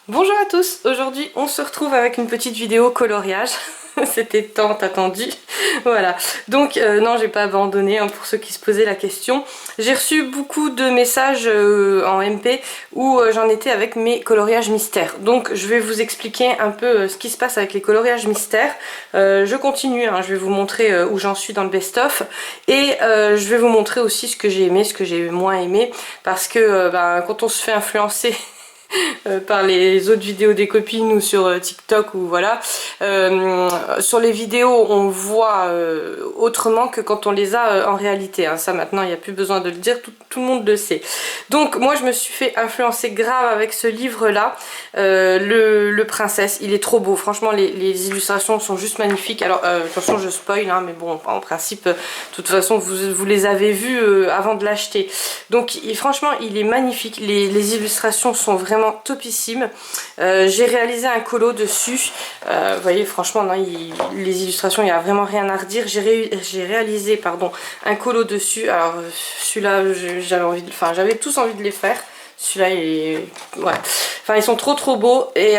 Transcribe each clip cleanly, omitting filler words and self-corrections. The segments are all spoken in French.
Bonjour à tous, aujourd'hui on se retrouve avec une petite vidéo coloriage. C'était tant attendu. Voilà, donc non, j'ai pas abandonné hein, pour ceux qui se posaient la question. J'ai reçu beaucoup de messages en MP où j'en étais avec mes coloriages mystères. Donc je vais vous expliquer un peu ce qui se passe avec les coloriages mystères. Je continue, hein, je vais vous montrer où j'en suis dans le best-of et je vais vous montrer aussi ce que j'ai aimé, ce que j'ai moins aimé, parce que quand on se fait influencer par les autres vidéos des copines ou sur TikTok ou voilà. Sur les vidéos on voit autrement que quand on les a en réalité. Hein. Ça maintenant il n'y a plus besoin de le dire, tout le monde le sait. Donc moi je me suis fait influencer grave avec ce livre là, le Princesse. Il est trop beau, franchement les illustrations sont juste magnifiques. Alors attention je spoil hein, mais bon en principe de toute façon vous les avez vues avant de l'acheter. Donc franchement il est magnifique, les illustrations sont vraiment topissime. J'ai réalisé un colo dessus. Vous voyez, franchement, non, les illustrations, il n'y a vraiment rien à redire. J'ai réalisé, pardon, un colo dessus. Alors, celui-là, j'avais tous envie de les faire. Celui-là, il est... Ouais. Enfin, ils sont trop beaux. Et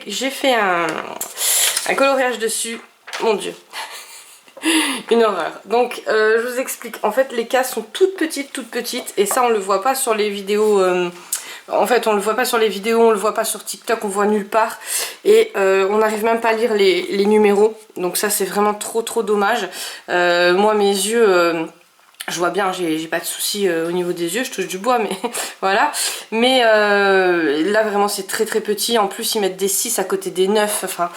j'ai fait un coloriage dessus. Mon Dieu. Une horreur. Donc je vous explique. En fait les cases sont toutes petites et ça on le voit pas sur les vidéos. En fait on le voit pas sur les vidéos, on le voit pas sur TikTok, on voit nulle part et on n'arrive même pas à lire les numéros. Donc ça c'est vraiment trop dommage. Moi mes yeux... je vois bien, j'ai pas de soucis au niveau des yeux, je touche du bois, mais voilà. Mais là vraiment c'est très petit. En plus ils mettent des 6 à côté des 9, enfin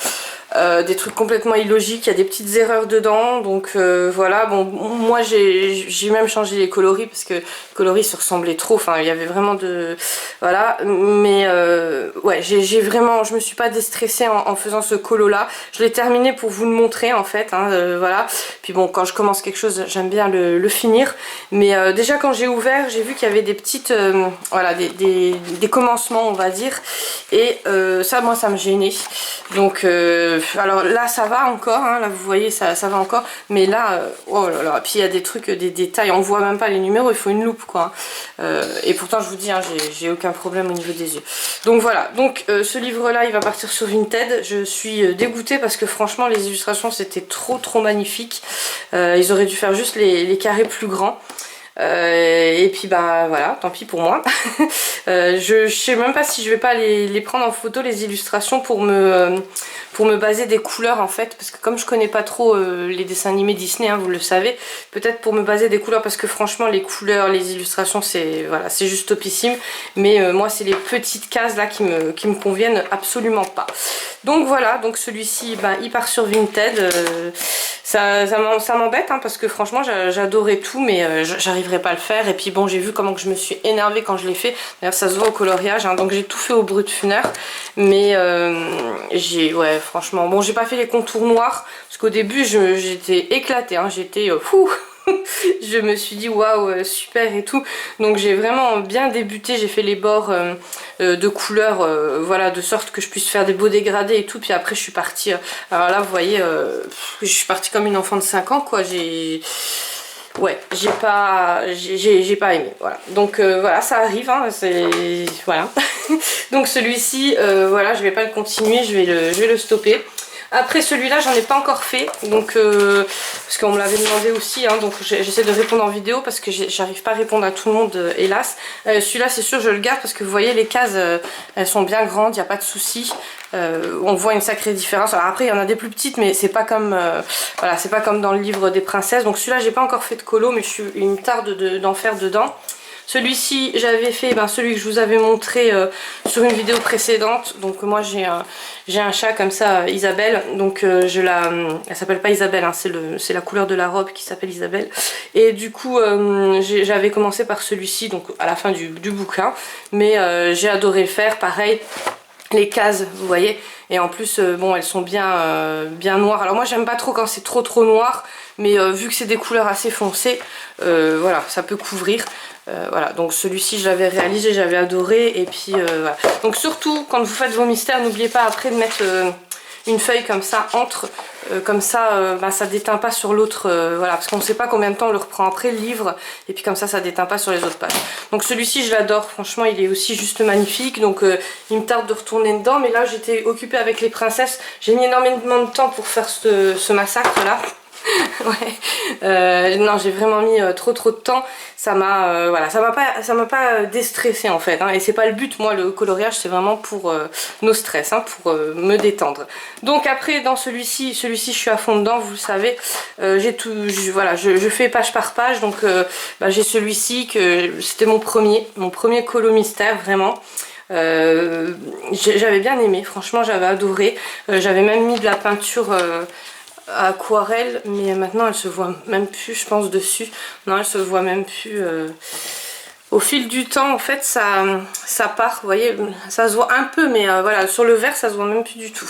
des trucs complètement illogiques, il y a des petites erreurs dedans. Donc voilà, bon moi j'ai même changé les coloris parce que les coloris se ressemblaient trop, enfin il y avait vraiment de... Voilà, mais ouais j'ai vraiment, je me suis pas déstressée en faisant ce colo là. Je l'ai terminé pour vous le montrer en fait, hein, voilà. Puis bon quand je commence quelque chose j'aime bien le finir. Mais déjà quand j'ai ouvert j'ai vu qu'il y avait des petites voilà des commencements on va dire, et ça moi ça me gênait. Donc alors là ça va encore hein, là vous voyez ça va encore, mais là oh là là, puis il y a des trucs, des détails, on voit même pas les numéros, il faut une loupe quoi. Et pourtant je vous dis hein, j'ai aucun problème au niveau des yeux. Donc voilà, donc ce livre là il va partir sur Vinted. Je suis dégoûtée parce que franchement les illustrations c'était trop magnifique. Ils auraient dû faire juste les carrés plus grands. Et puis bah voilà, tant pis pour moi. Je sais même pas si je vais pas les prendre en photo les illustrations pour me baser des couleurs en fait, parce que comme je connais pas trop les dessins animés Disney hein, vous le savez, peut-être pour me baser des couleurs, parce que franchement les couleurs, les illustrations c'est voilà, c'est juste topissime, mais moi c'est les petites cases là qui me conviennent absolument pas. Donc voilà, donc celui-ci ben, il part sur Vinted. Ça m'embête hein, parce que franchement j'adorais tout, mais j'arriverai pas à le faire. Et puis bon, j'ai vu comment que je me suis énervée quand je l'ai fait. D'ailleurs ça se voit au coloriage hein, donc j'ai tout fait au brut-funeur. Mais ouais franchement, bon j'ai pas fait les contours noirs parce qu'au début j'étais éclatée hein, j'étais fou. Je me suis dit waouh super et tout, donc j'ai vraiment bien débuté, j'ai fait les bords de couleur voilà, de sorte que je puisse faire des beaux dégradés et tout. Puis après je suis partie alors là vous voyez je suis partie comme une enfant de 5 ans quoi. Ouais, j'ai pas aimé, voilà. Donc voilà, ça arrive, hein, c'est... Voilà. Donc celui-ci, voilà, je vais pas le continuer, je vais le stopper. Après celui-là, j'en ai pas encore fait, donc parce qu'on me l'avait demandé aussi, hein, donc j'essaie de répondre en vidéo parce que j'arrive pas à répondre à tout le monde, hélas. Celui-là, c'est sûr, je le garde parce que vous voyez, les cases, elles sont bien grandes, il n'y a pas de souci. On voit une sacrée différence. Alors après, il y en a des plus petites, mais c'est pas comme voilà, c'est pas comme dans le livre des princesses. Donc celui-là, j'ai pas encore fait de colo, mais il me tarde d'en faire dedans. Celui-ci, j'avais fait celui que je vous avais montré sur une vidéo précédente. Donc moi j'ai un chat comme ça, Isabelle. Donc elle s'appelle pas Isabelle, hein, c'est la couleur de la robe qui s'appelle Isabelle. Et du coup j'avais commencé par celui-ci, donc à la fin du bouquin. Mais j'ai adoré le faire, pareil. Les cases, vous voyez, et en plus bon elles sont bien noires. Alors moi j'aime pas trop quand c'est trop noir, mais vu que c'est des couleurs assez foncées, voilà, ça peut couvrir. Voilà, donc celui-ci je l'avais réalisé, j'avais adoré. Et puis voilà. Donc surtout quand vous faites vos mystères, n'oubliez pas après de mettre une feuille comme ça entre, comme ça ça déteint pas sur l'autre, voilà, parce qu'on ne sait pas combien de temps on le reprend après le livre, et puis comme ça déteint pas sur les autres pages. Donc celui-ci je l'adore, franchement il est aussi juste magnifique, donc il me tarde de retourner dedans, mais là j'étais occupée avec les princesses, j'ai mis énormément de temps pour faire ce massacre là. Ouais, non j'ai vraiment mis trop de temps, ça m'a voilà, ça m'a pas déstressé en fait, hein, et c'est pas le but, moi le coloriage c'est vraiment pour nos stress, hein, pour me détendre. Donc après dans celui-ci je suis à fond dedans, vous le savez, j'ai tout, voilà, je fais page par page, donc j'ai celui-ci que c'était mon premier colo mystère vraiment. J'avais bien aimé, franchement j'avais adoré, j'avais même mis de la peinture aquarelle, mais maintenant elle se voit même plus je pense dessus, non elle se voit même plus, au fil du temps en fait ça part, vous voyez, ça se voit un peu, mais voilà, sur le vert ça se voit même plus du tout,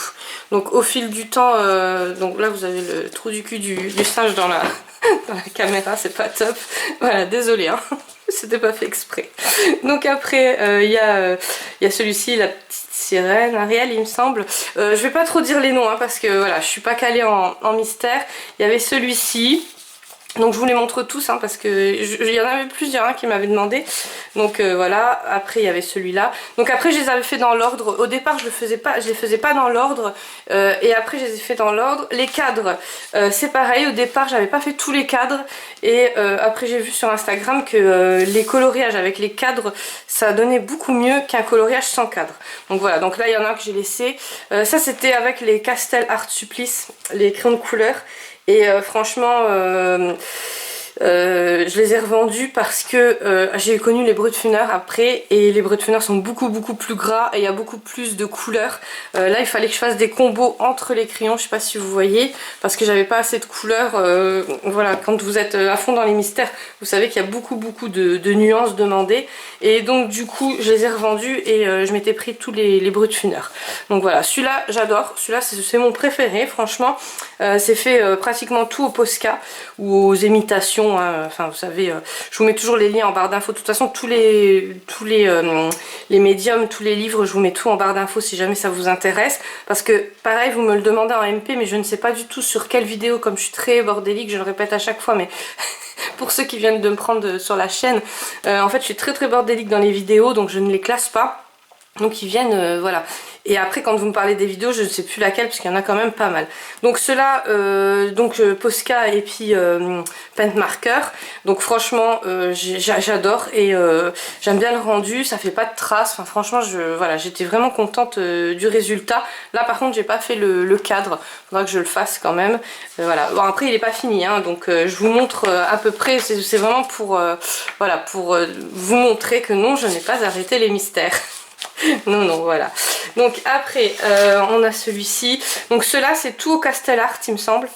donc au fil du temps, donc là vous avez le trou du cul du singe dans la caméra, c'est pas top, voilà, désolé hein. C'était pas fait exprès. Donc après il y a celui-ci, la petite sirène, Ariel il me semble. Je vais pas trop dire les noms hein, parce que voilà, je suis pas calée en mystère. Il y avait celui-ci. Donc je vous les montre tous hein, parce que il y en avait plusieurs hein, qui m'avaient demandé. Donc voilà, après il y avait celui-là. Donc après je les avais fait dans l'ordre. Au départ je les faisais pas dans l'ordre, et après je les ai fait dans l'ordre. Les cadres c'est pareil, au départ j'avais pas fait tous les cadres, et après j'ai vu sur Instagram que les coloriages avec les cadres ça donnait beaucoup mieux qu'un coloriage sans cadre. Donc voilà, donc là il y en a un que j'ai laissé. Ça c'était avec les Castel Art Supplice, les crayons de couleur. Et franchement je les ai revendus parce que j'ai connu les Brutfuner après, et les Brutfuner sont beaucoup plus gras et il y a beaucoup plus de couleurs. Là il fallait que je fasse des combos entre les crayons, je sais pas si vous voyez, parce que j'avais pas assez de couleurs. Voilà, quand vous êtes à fond dans les mystères, vous savez qu'il y a beaucoup de nuances demandées, et donc du coup je les ai revendus et je m'étais pris tous les Brutfuner. Donc voilà, celui-là j'adore, celui-là c'est mon préféré franchement. C'est fait pratiquement tout au Posca ou aux imitations, hein. Enfin vous savez, je vous mets toujours les liens en barre d'infos. De toute façon tous les médiums, tous les livres, je vous mets tout en barre d'infos si jamais ça vous intéresse. Parce que pareil, vous me le demandez en MP, mais je ne sais pas du tout sur quelle vidéo, comme je suis très bordélique, je le répète à chaque fois, mais pour ceux qui viennent de me prendre sur la chaîne, en fait je suis très bordélique dans les vidéos, donc je ne les classe pas. Donc ils viennent, voilà. Et après quand vous me parlez des vidéos, je ne sais plus laquelle parce qu'il y en a quand même pas mal. Donc ceux-là, Posca et puis Paint Marker. Donc franchement j'adore, et j'aime bien le rendu, ça fait pas de traces. Enfin franchement voilà, j'étais vraiment contente du résultat. Là par contre j'ai pas fait le cadre, faudra que je le fasse quand même. Voilà. Bon après il est pas fini hein, donc je vous montre à peu près, c'est vraiment pour, voilà, pour vous montrer que non, je n'ai pas arrêté les mystères. Non, voilà. Donc après on a celui-ci, donc ceux-là c'est tout au Castel Art il me semble.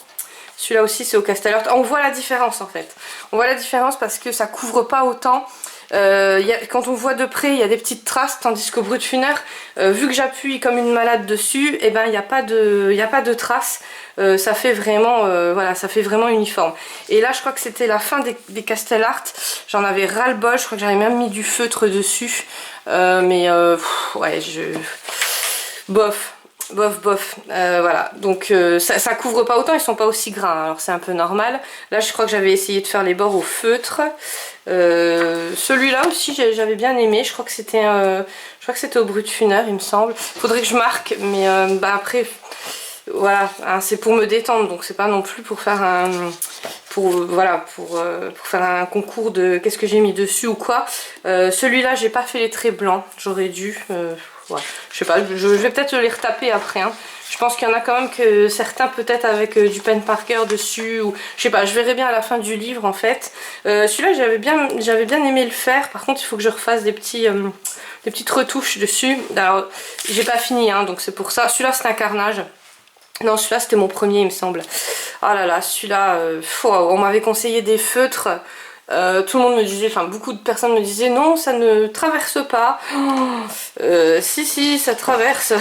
Celui-là aussi c'est au Castel Art. On voit la différence en fait, on voit la différence parce que ça couvre pas autant. Quand on voit de près il y a des petites traces, tandis qu'au Brutfuner, vu que j'appuie comme une malade dessus, et ben il n'y a pas de traces. Ça fait vraiment voilà, ça fait vraiment uniforme. Et là je crois que c'était la fin des Castel Art, j'en avais ras le bol, je crois que j'avais même mis du feutre dessus, mais ouais, bof. Voilà, donc ça couvre pas autant, ils sont pas aussi gras hein, alors c'est un peu normal. Là je crois que j'avais essayé de faire les bords au feutre. Celui-là aussi j'avais bien aimé, je crois que c'était au Brutfuner il me semble. Faudrait que je marque, mais après voilà, hein, c'est pour me détendre, donc c'est pas non plus pour faire pour faire un concours de qu'est-ce que j'ai mis dessus ou quoi. Celui-là j'ai pas fait les traits blancs, j'aurais dû. Ouais, je sais pas, je vais peut-être les retaper après hein. Je pense qu'il y en a quand même que certains peut-être avec du Paint Marker dessus, ou je sais pas, je verrai bien à la fin du livre en fait. Celui-là j'avais bien aimé le faire, par contre il faut que je refasse des petites retouches dessus. Alors j'ai pas fini hein, donc c'est pour ça. Celui-là c'est un carnage. Non, celui-là c'était mon premier il me semble. Ah là là, celui-là, on m'avait conseillé des feutres. Tout le monde me disait, enfin beaucoup de personnes me disaient non, ça ne traverse pas. Si, ça traverse.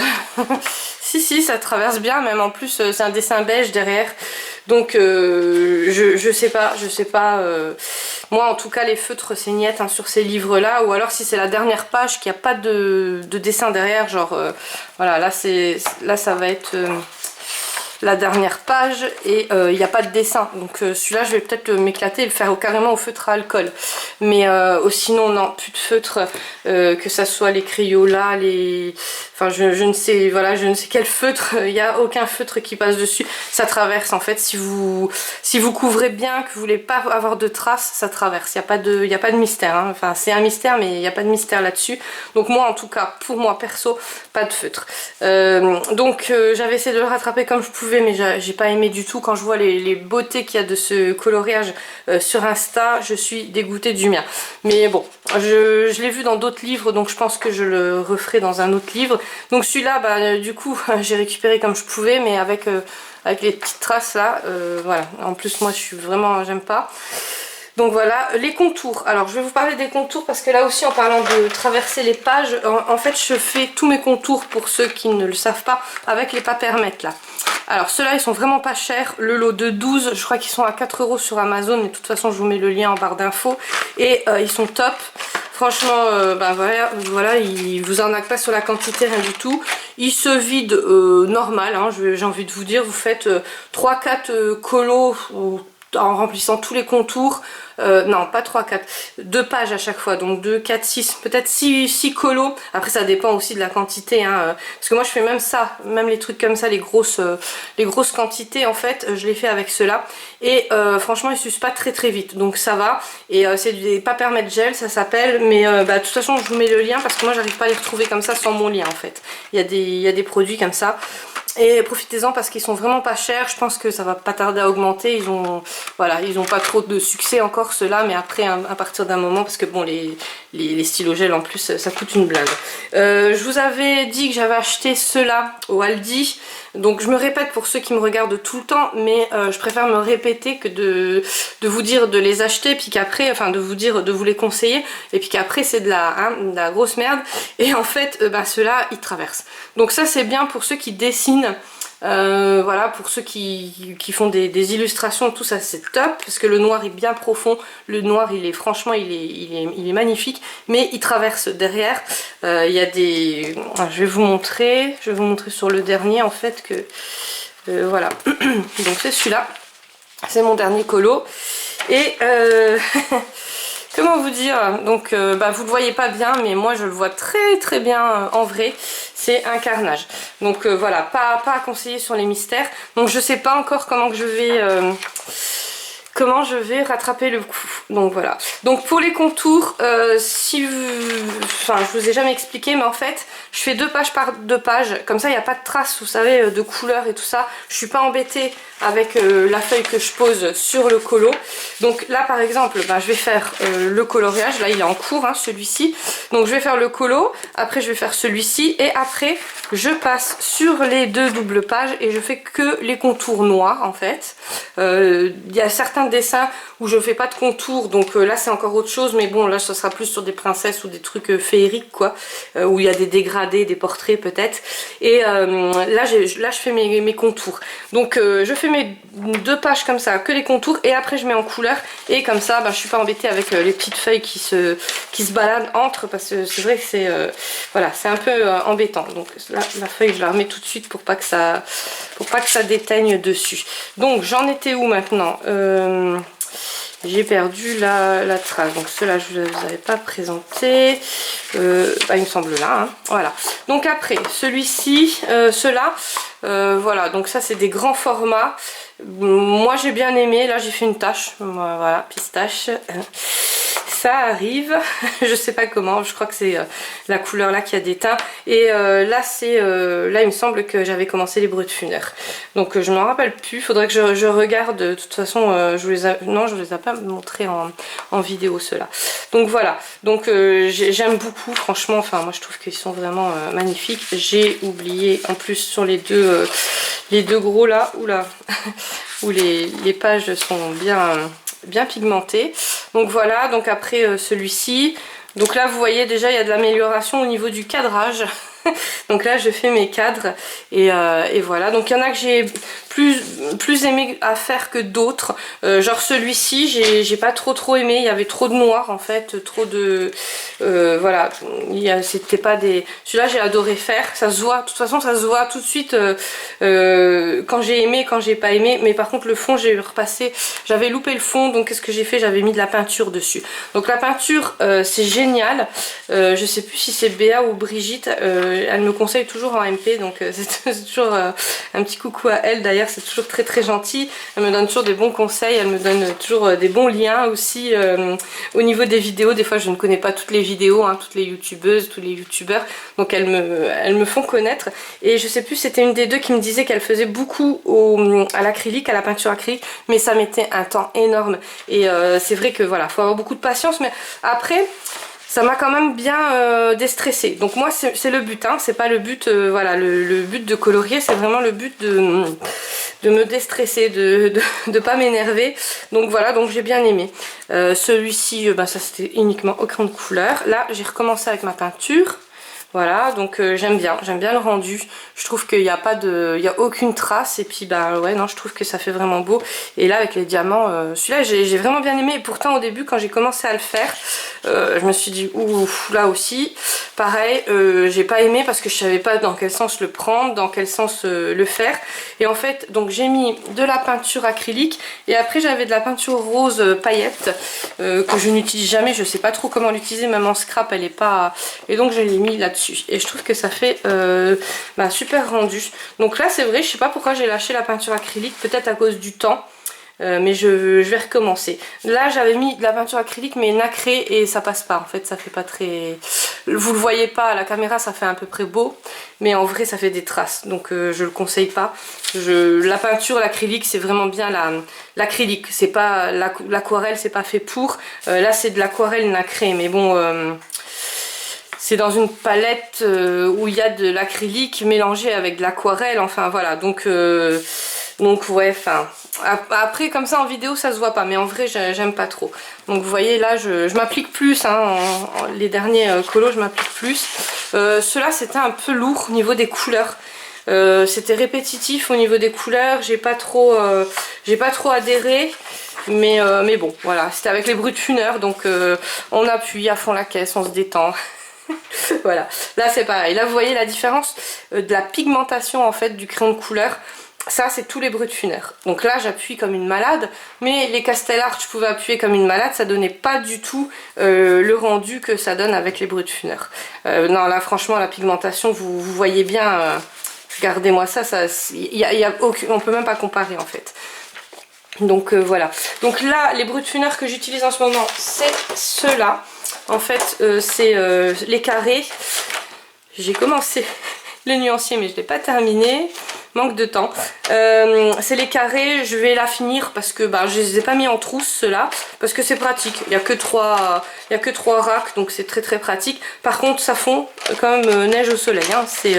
si, ça traverse bien, même en plus c'est un dessin beige derrière. Donc je sais pas. Moi en tout cas les feutres c'est niette hein, sur ces livres là, ou alors si c'est la dernière page qu'il n'y a pas de dessin derrière, genre voilà, là ça va être la dernière page et il n'y a pas de dessin. Donc celui-là je vais peut-être m'éclater et le faire carrément au feutre à alcool. Mais sinon non, plus de feutre, que ça soit les Crayolas, les... Enfin je ne sais, voilà, je ne sais quel feutre, il n'y a aucun feutre qui passe dessus. Ça traverse en fait, si vous couvrez bien, que vous voulez pas avoir de traces, ça traverse. Il n'y a pas de mystère, hein. Enfin c'est un mystère mais il n'y a pas de mystère là-dessus. Donc moi en tout cas, pour moi perso, pas de feutre. Donc j'avais essayé de le rattraper comme je pouvais mais j'ai pas aimé du tout. Quand je vois les beautés qu'il y a de ce coloriage sur Insta, je suis dégoûtée du mien. Mais bon, je l'ai vu dans d'autres livres donc je pense que je le referai dans un autre livre. Donc celui-là, bah, du coup, j'ai récupéré comme je pouvais, mais avec les petites traces là, voilà. En plus, moi, j'aime pas. Donc voilà, les contours. Alors, je vais vous parler des contours parce que là aussi, en parlant de traverser les pages, en fait, je fais tous mes contours, pour ceux qui ne le savent pas, avec les papermettes là. Alors, ceux-là, ils sont vraiment pas chers. Le lot de 12, je crois qu'ils sont à 4 € sur Amazon, mais de toute façon, je vous mets le lien en barre d'infos. Et ils sont top. Franchement, ben voilà, il vous en a pas sur la quantité, rien du tout. Il se vide normal, hein, j'ai envie de vous dire. Vous faites 3-4 colos en remplissant tous les contours. Non, pas 3-4, 2 pages à chaque fois, donc 2, 4, 6, peut-être 6 colos. Après ça dépend aussi de la quantité, hein, parce que moi je fais même ça, même les trucs comme ça, les grosses quantités en fait, je les fais avec ceux-là. Et franchement ils s'usent pas très vite, donc ça va. Et c'est des papermate gel, ça s'appelle, mais de toute façon je vous mets le lien parce que moi j'arrive pas à les retrouver comme ça sans mon lien en fait. Il y a des produits comme ça. Et profitez-en parce qu'ils sont vraiment pas chers. Je pense que ça va pas tarder à augmenter. Ils ont pas trop de succès encore ceux-là, mais après à partir d'un moment, parce que bon les stylos gel en plus ça coûte une blinde. Je vous avais dit que j'avais acheté ceux-là au Aldi. Donc je me répète pour ceux qui me regardent tout le temps, mais je préfère me répéter que de vous dire de les acheter, puis qu'après, enfin de vous dire de vous les conseiller, et puis qu'après c'est de la grosse merde. Et en fait, ceux-là ils traversent. Donc ça c'est bien pour ceux qui dessinent. Voilà, pour ceux qui font des illustrations, tout ça c'est top parce que le noir est bien profond, le noir il est franchement il est magnifique, mais il traverse derrière. Il y a des, je vais vous montrer sur le dernier en fait que voilà. Donc c'est celui-là, c'est mon dernier colo et comment vous dire, donc vous le voyez pas bien mais moi je le vois très bien en vrai. C'est un carnage. Donc voilà, pas à conseiller sur les mystères. Donc je sais pas encore comment je vais rattraper le coup. Donc voilà. Donc pour les contours, je vous ai jamais expliqué, mais en fait, je fais 2 pages par 2 pages. Comme ça, il n'y a pas de traces, vous savez, de couleurs et tout ça. Je suis pas embêtée avec la feuille que je pose sur le colo. Donc là, par exemple, je vais faire le coloriage. Là, il est en cours, hein, celui-ci. Donc je vais faire le colo. Après, je vais faire celui-ci. Et après, je passe sur les 2 doubles pages et je fais que les contours noirs, en fait. Il y a certains dessins où je fais pas de contours, donc là c'est encore autre chose, mais bon là ça sera plus sur des princesses ou des trucs féeriques quoi, où il y a des dégradés, des portraits peut-être. Et là je fais mes contours. Donc je fais mes 2 pages comme ça, que les contours, et après je mets en couleur, et comme ça je suis pas embêtée avec les petites feuilles qui se baladent entre, parce que c'est vrai que c'est voilà, c'est un peu embêtant. Donc là la feuille je la remets tout de suite pour pas que ça déteigne dessus. Donc j'en étais où maintenant? J'ai perdu la trace, donc ceux-là je ne vous avais pas présenté, il me semble là, hein. Voilà. Donc après celui-ci, ceux-là, voilà, donc ça c'est des grands formats. Moi j'ai bien aimé, là j'ai fait une tache, voilà, pistache. Ça arrive, je sais pas comment, je crois que c'est la couleur là qui a déteint. Et là il me semble que j'avais commencé les Brutfuner. Donc je m'en rappelle plus, faudrait que je regarde. De toute façon je vous les ai pas montré en vidéo ceux-là. Donc voilà, donc j'aime beaucoup franchement, enfin moi je trouve qu'ils sont vraiment magnifiques. J'ai oublié en plus sur les deux gros là, oula, où les pages sont bien pigmentées. Donc voilà, donc après celui-ci, donc là vous voyez déjà il y a de l'amélioration au niveau du cadrage. Donc là je fais mes cadres et voilà. Donc il y en a que j'ai plus aimé à faire que d'autres. Genre celui-ci j'ai pas trop aimé, il y avait trop de noir en fait, trop de... voilà, c'était pas des... Celui-là j'ai adoré faire, ça se voit, de toute façon ça se voit tout de suite quand j'ai aimé, quand j'ai pas aimé. Mais par contre le fond j'ai repassé, j'avais loupé le fond, donc qu'est-ce que j'ai fait? J'avais mis de la peinture dessus. Donc la peinture c'est génial, je sais plus si c'est Béa ou Brigitte, elle me conseille toujours en MP, donc c'est toujours un petit coucou à elle d'ailleurs, c'est toujours très gentil. Elle me donne toujours des bons conseils, elle me donne toujours des bons liens aussi au niveau des vidéos. Des fois je ne connais pas toutes les vidéos, hein, toutes les youtubeuses, tous les youtubeurs, donc elles me font connaître. Et je sais plus, c'était une des deux qui me disait qu'elle faisait beaucoup à l'acrylique, à la peinture acrylique, mais ça mettait un temps énorme. Et c'est vrai que voilà, faut avoir beaucoup de patience, mais après ça m'a quand même bien déstressé. Donc moi c'est le but, hein, c'est pas le but, voilà, le but de colorier, c'est vraiment le but de me déstresser, de pas m'énerver. Donc voilà, donc j'ai bien aimé. Celui-ci, bah, ça c'était uniquement au crayon de couleur. Là j'ai recommencé avec ma peinture. Voilà, donc j'aime bien le rendu. Je trouve qu'il n'y a pas de, il y a aucune trace, et puis bah ouais, non, je trouve que ça fait vraiment beau. Et là avec les diamants, celui-là j'ai vraiment bien aimé. Et pourtant au début quand j'ai commencé à le faire, je me suis dit ouh, là aussi pareil, j'ai pas aimé parce que je savais pas dans quel sens le prendre, dans quel sens le faire. Et en fait donc j'ai mis de la peinture acrylique et après j'avais de la peinture rose paillette que je n'utilise jamais, je sais pas trop comment l'utiliser, même en scrap elle est pas, et donc je l'ai mis là-dessus. Et je trouve que ça fait bah, super rendu. Donc là c'est vrai, je sais pas pourquoi j'ai lâché la peinture acrylique, peut-être à cause du temps. Mais je vais recommencer. Là j'avais mis de la peinture acrylique mais nacrée et ça passe pas en fait, ça fait pas très... Vous le voyez pas à la caméra, ça fait à peu près beau, mais en vrai ça fait des traces, donc je le conseille pas. La peinture, l'acrylique c'est vraiment bien l'acrylique, c'est pas l'aquarelle, c'est pas fait pour. Là c'est de l'aquarelle nacrée, mais bon... c'est dans une palette où il y a de l'acrylique mélangé avec de l'aquarelle, enfin voilà, donc ouais, enfin... Après comme ça en vidéo ça se voit pas, mais en vrai j'aime pas trop. Donc vous voyez là je m'applique plus, hein, les derniers colos je m'applique plus. Ceux-là c'était un peu lourd au niveau des couleurs. C'était répétitif au niveau des couleurs, j'ai pas trop adhéré. Mais bon voilà, c'était avec les brutes funeurs, donc on appuie à fond la caisse, on se détend. Voilà, là c'est pareil, là vous voyez la différence de la pigmentation en fait du crayon de couleur. Ça c'est tous les brutes funeurs. Donc là j'appuie comme une malade, mais les Castellart je pouvais appuyer comme une malade, ça donnait pas du tout le rendu que ça donne avec les brutes funeurs. Non là franchement la pigmentation vous voyez bien, regardez-moi ça, on peut même pas comparer en fait. Donc voilà, donc là les brutes funeurs que j'utilise en ce moment c'est ceux-là. En fait c'est les carrés. J'ai commencé le nuancier mais je l'ai pas terminé, manque de temps. C'est les carrés, je vais la finir parce que bah, je les ai pas mis en trousse ceux-là, parce que c'est pratique, il n'y a que 3 racks, donc c'est très pratique. Par contre ça fond comme neige au soleil, hein. C'est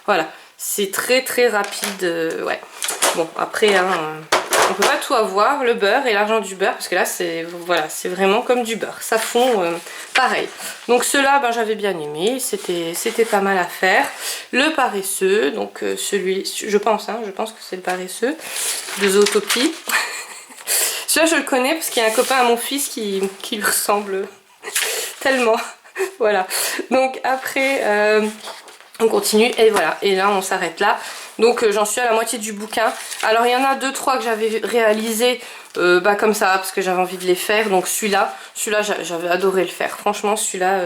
voilà, c'est très rapide, ouais. Bon après hein, on peut pas tout avoir, le beurre et l'argent du beurre, parce que là c'est voilà, c'est vraiment comme du beurre, ça fond pareil. Donc ceux-là ben, j'avais bien aimé, c'était pas mal à faire. Le paresseux, donc celui, je pense que c'est le paresseux de Zootopie. Celui-là je le connais parce qu'il y a un copain à mon fils qui lui ressemble tellement. Voilà, donc après on continue et voilà, et là on s'arrête là. Donc j'en suis à la moitié du bouquin. Alors il y en a 2-3 que j'avais réalisé bah, comme ça parce que j'avais envie de les faire. Donc celui-là j'avais adoré le faire. Franchement celui-là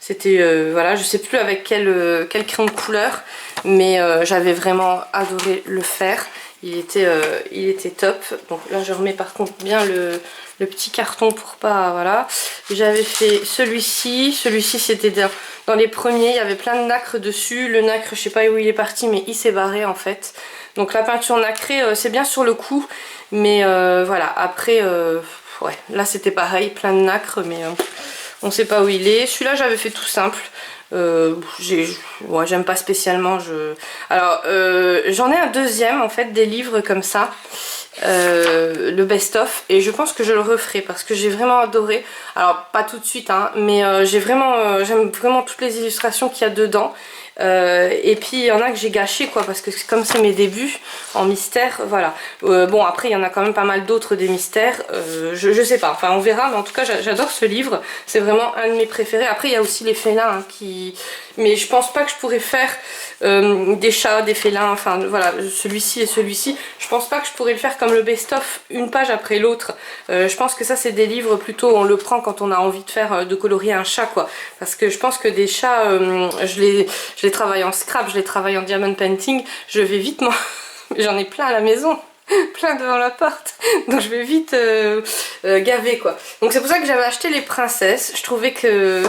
c'était voilà, je sais plus avec quel crayon de couleur, mais j'avais vraiment adoré le faire. Il était top. Donc là je remets par contre bien le petit carton pour pas, voilà. J'avais fait celui-ci c'était dans les premiers, il y avait plein de nacre dessus. Le nacre je sais pas où il est parti, mais il s'est barré en fait. Donc la peinture nacrée c'est bien sur le coup, mais voilà, après ouais, là c'était pareil, plein de nacre, mais on sait pas où il est. Celui-là j'avais fait tout simple. Ouais, j'aime pas spécialement. Alors j'en ai un deuxième en fait, des livres comme ça, le best-of, et je pense que je le referai parce que j'ai vraiment adoré. Alors pas tout de suite hein, mais j'aime vraiment toutes les illustrations qu'il y a dedans. Et puis il y en a que j'ai gâché quoi, parce que comme c'est mes débuts en mystère, voilà. Bon après il y en a quand même pas mal d'autres des mystères, je sais pas, enfin on verra, mais en tout cas j'adore ce livre, c'est vraiment un de mes préférés. Après il y a aussi les félins hein, mais je pense pas que je pourrais faire des chats, des félins, enfin voilà, celui-ci et celui-ci, je pense pas que je pourrais le faire comme le best-of, une page après l'autre. Je pense que ça c'est des livres plutôt, on le prend quand on a envie de faire, de colorier un chat quoi, parce que je pense que des chats, je les travaille en scrap, je les travaille en diamond painting, je vais vite moi, j'en ai plein à la maison. Plein devant la porte, donc je vais vite gaver quoi. Donc c'est pour ça que j'avais acheté les princesses. Je trouvais que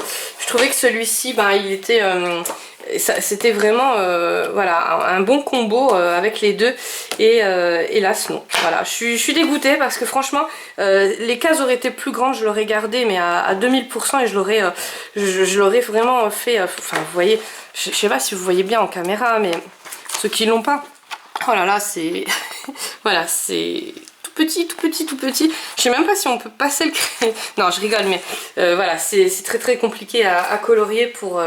celui-ci, ben il était, c'était vraiment voilà un bon combo avec les deux. Et hélas non. Voilà, je suis dégoûtée parce que franchement les cases auraient été plus grandes, je l'aurais gardé mais à 2000% et je l'aurais vraiment fait. Enfin vous voyez, je sais pas si vous voyez bien en caméra, mais ceux qui l'ont pas. Oh là là, c'est... voilà, c'est tout petit, tout petit, tout petit. Je sais même pas si on peut passer le crayon. Non, je rigole, mais voilà, c'est très très compliqué à colorier pour...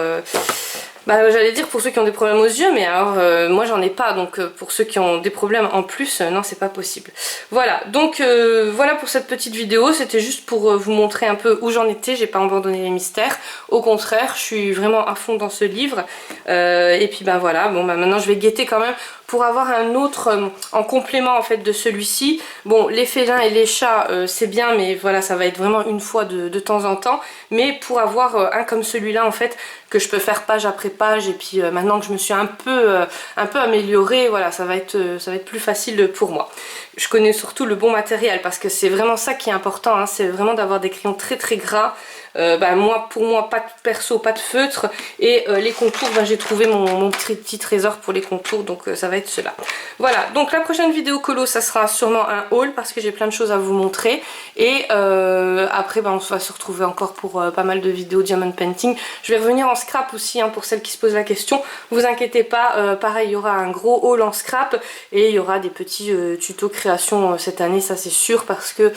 Bah, j'allais dire pour ceux qui ont des problèmes aux yeux, mais alors moi j'en ai pas, donc pour ceux qui ont des problèmes en plus, non c'est pas possible. Voilà, donc voilà pour cette petite vidéo, c'était juste pour vous montrer un peu où j'en étais, j'ai pas abandonné les mystères, au contraire, je suis vraiment à fond dans ce livre, et puis ben voilà, bon bah maintenant je vais guetter quand même pour avoir un autre en complément en fait de celui-ci. Bon, les félins et les chats c'est bien, mais voilà, ça va être vraiment une fois de temps en temps, mais pour avoir un comme celui-là en fait, que je peux faire page après page, et puis maintenant que je me suis un peu améliorée, voilà, ça va être plus facile pour moi. Je connais surtout le bon matériel, parce que c'est vraiment ça qui est important, hein, c'est vraiment d'avoir des crayons très très gras. Pour moi, pas de perso, pas de feutre, et les contours, j'ai trouvé mon petit trésor pour les contours, donc ça va être cela. Voilà, donc la prochaine vidéo colo, ça sera sûrement un haul, parce que j'ai plein de choses à vous montrer, et après on va se retrouver encore pour pas mal de vidéos diamond painting. Je vais revenir en scrap aussi, hein, pour celles qui se posent la question, vous inquiétez pas, pareil, il y aura un gros haul en scrap, et il y aura des petits tutos création cette année, ça c'est sûr, parce que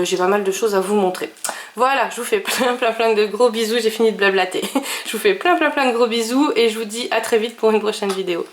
j'ai pas mal de choses à vous montrer. Voilà, je vous fais plein de gros bisous, j'ai fini de blablater. Je vous fais plein de gros bisous et je vous dis à très vite pour une prochaine vidéo.